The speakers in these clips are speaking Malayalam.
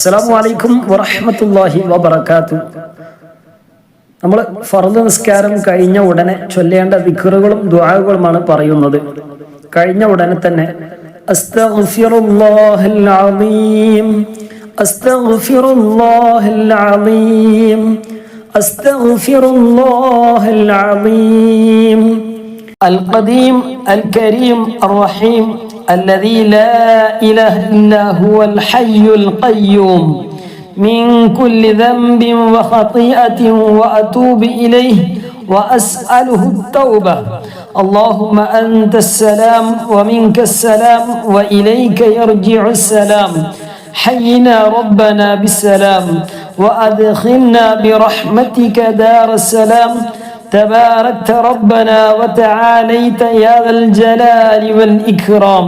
അസ്സലാമു അലൈക്കും വറഹ്മത്തുള്ളാഹി വബറകാതുഹു. നമ്മൾ ഫർദ് നിസ്കാരം കഴിഞ്ഞ ഉടനെ ചൊല്ലേണ്ട ദിക്റുകളും ദുആകളുമാണ് പറയുന്നത്. കഴിഞ്ഞ ഉടനെ തന്നെ അസ്തഗ്ഫിറുല്ലാഹൽ അസീം, അസ്തഗ്ഫിറുല്ലാഹൽ അസീം, അസ്തഗ്ഫിറുല്ലാഹൽ അസീം അൽ ഖദീം അൽ കരീം അർ റഹീം الذي لا إله إلا هو الحي القيوم من كل ذنب وخطيئة وأتوب إليه وأسأله التوبة. اللهم أنت السلام ومنك السلام وإليك يرجع السلام. حينا ربنا بالسلام وأدخلنا برحمتك دار السلام. تباركت ربنا وتعاليت يا ذا الجلال والإكرام.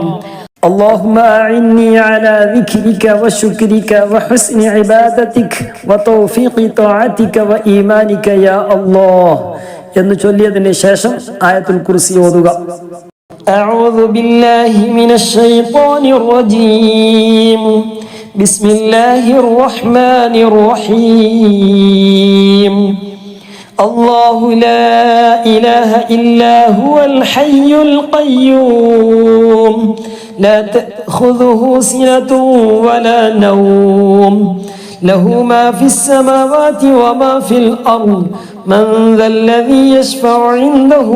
اللهم أعني على ذكرك وشكرك وحسن عبادتك وتوفيق طاعتك وإيمانك يا الله. എന്ന് ചൊല്ലിയതിന് ശേഷം ആയത്തുൽ കുർസി ഓതുക. أعوذ بالله من الشيطان الرجيم. بسم الله الرحمن الرحيم. الله لا إله إلا هو الحي القيوم لا تأخذه سنة ولا نوم له ما في السماوات وما في الأرض من ذا الذي يشفع عنده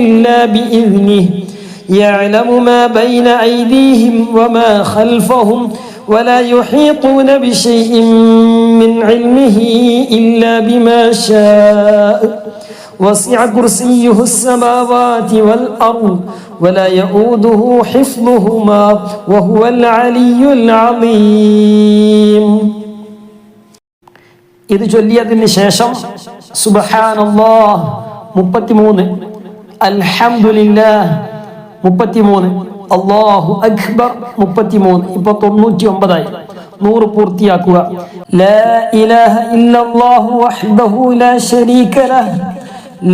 إلا بإذنه يعلم ما بين أيديهم وما خلفهم ولا يحيطون بشيء من علمه إلا بما شاء وسع كرسيه السماوات والأرض ولا يؤوده حفظهما وهو العلي العظيم. ഇത് ചൊല്ലിയതിന് ശേഷം സുബ്ഹാനല്ലാഹ് 33, അൽഹംദുലില്ലാഹ് 33, അല്ലാഹു അക്ബർ 33. ഇപ്പൊ 99ആയി. 100 പൂർത്തിയാക്കുക. ലാ ഇലാഹ ഇല്ലല്ലാഹു വഹ്ദഹു ലാ ശരീക ലഹ്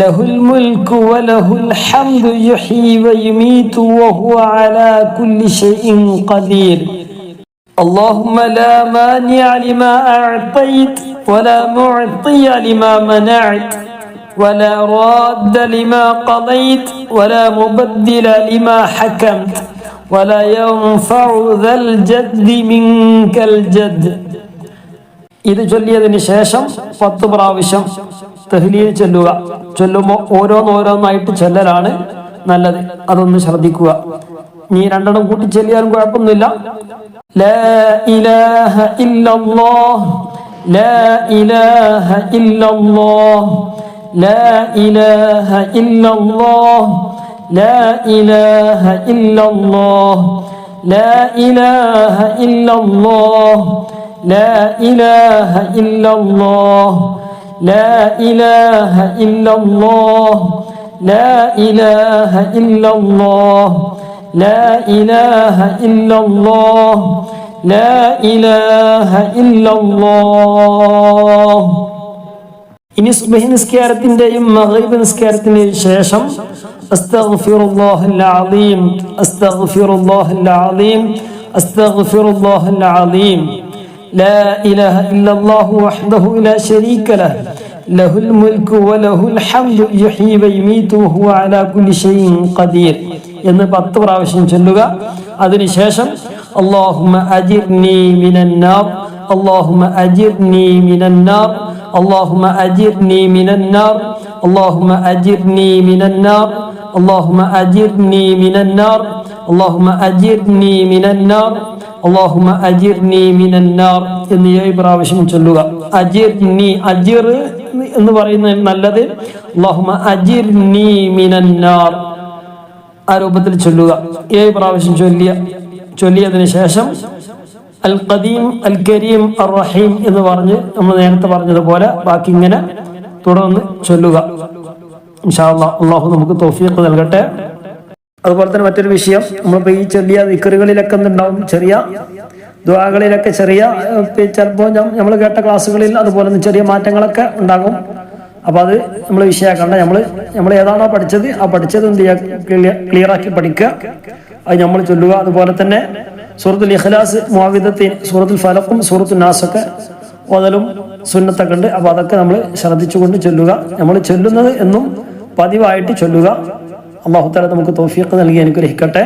ലഹുൽ മുൽക്കു വലഹുൽ ഹംദു യുഹ്യി വയുമീതു വഹുവ അലാ കുല്ലി ഷൈഇൻ ഖദീർ. اللهم لا مانع لما أعطيت ولا معطي لما منعت ولا راد لما قضيت ولا مبدل لما حكمت ولا ينفع ذا الجد منك الجد. ഇത് ചൊല്ലിയതിന് ശേഷം 10 പ്രാവശ്യം തഹ്ലീൽ ചൊല്ലുക. ചൊല്ലുമ്പോൾ ഓരോന്നായിട്ട് ചൊല്ലലാണ് നല്ലത്. അതൊന്ന് ശ്രദ്ധിക്കുക. നീ രണ്ടെണ്ണം കൂട്ടി ചൊല്ലിയാലും കുഴപ്പമൊന്നുമില്ല. ലാ ഇലാഹ ഇല്ലല്ലാഹ്, ലാ ഇലാഹ ഇല്ലല്ലാഹ്, لا إله إلا الله، لا إله إلا الله، لا إله إلا الله، لا إله إلا الله، لا إله إلا الله، لا إله إلا الله، لا إله إلا الله، لا إله إلا الله. ഇനി സുബ്ഹി നിസ്കാരത്തിന്റെയും മഗ്രിബ് നിസ്കാരത്തിന്റെയും ശേഷം അസ്തഗ്ഫിറുല്ലാഹൽ അസീം, അസ്തഗ്ഫിറുല്ലാഹൽ അസീം, അസ്തഗ്ഫിറുല്ലാഹൽ അസീം. ലാ ഇലാഹ ഇല്ലല്ലാഹു വഹ്ദഹു ലാ ശരീക ലഹ് ലഹുൽ മുൽക്കു വലഹുൽ ഹംദു യുഹ്യി വയുമീതു വഹുവ അലാ കുല്ലി ഷൈഇൻ ഖദീർ എന്ന് 10 പ്രാവശ്യം ചൊല്ലുക. അതിനുശേഷം അല്ലാഹുമ്മ അജിർനി മിനൻ നാർ, അല്ലാഹുമ്മ അജിർനി മിനൻ നാർ, اللهم أجرني من النار، اللهم أجرني من النار، اللهم أجرني من النار، اللهم أجرني من النار، اللهم أجرني من النار എന്ന് 7 പ്രാവശ്യം ചൊല്ലുക. അജിർനി, അജിർ എന്ന് പറയുന്നത് നല്ലത്. اللهم أجرني من النار ആ രൂപത്തിൽ ചൊല്ലുക. 7 പ്രാവശ്യം ചൊല്ലിയതിന് ശേഷം അൽ ഖദീം അൽ കരീം അർ റഹീം എന്ന് പറഞ്ഞ് നമ്മൾ നേരത്തെ പറഞ്ഞതുപോലെ ബാക്കി ഇങ്ങനെ തുടർന്ന് ചൊല്ലുക. ഇൻഷാ അല്ലാഹ് അല്ലാഹു നമുക്ക് തൗഫീഖ് നൽകട്ടെ. അതുപോലെ തന്നെ മറ്റൊരു വിഷയം, നമ്മളിപ്പോൾ ഈ ചൊല്ലിയ ദിക്റുകളിലൊക്കെ ഉണ്ടാവും ചെറിയ ദുആകളിലൊക്കെ ചെറിയ ചിലപ്പോൾ നമ്മൾ കേട്ട ക്ലാസ്സുകളിൽ അതുപോലെ ചെറിയ മാറ്റങ്ങളൊക്കെ ഉണ്ടാകും. അപ്പോൾ അത് നമ്മൾ വിഷയമാക്കണ്ട. നമ്മൾ ഏതാണോ പഠിച്ചത് ആ പഠിച്ചത് എന്ത് ചെയ്യുക, ക്ലിയർ ആക്കി പഠിക്കുക, അത് നമ്മൾ ചൊല്ലുക. അതുപോലെ തന്നെ സൂറത്തുൽ ഇഖ്ലാസ്, മുഅവ്വിദത്തൈൻ, സൂറത്തുൽ ഫലഖും സൂറത്തുൽ നാസൊക്കെ ഓതലും സുന്നത്തൊക്കെ ഉണ്ട്. അപ്പോൾ അതൊക്കെ നമ്മൾ ശ്രദ്ധിച്ചുകൊണ്ട് ചൊല്ലുക. നമ്മൾ ചൊല്ലുന്നത് എന്നും പതിവായിട്ട് ചൊല്ലുക. അല്ലാഹു തആല നമുക്ക് തൗഫീഖ് നൽകി അനുഗ്രഹിക്കട്ടെ.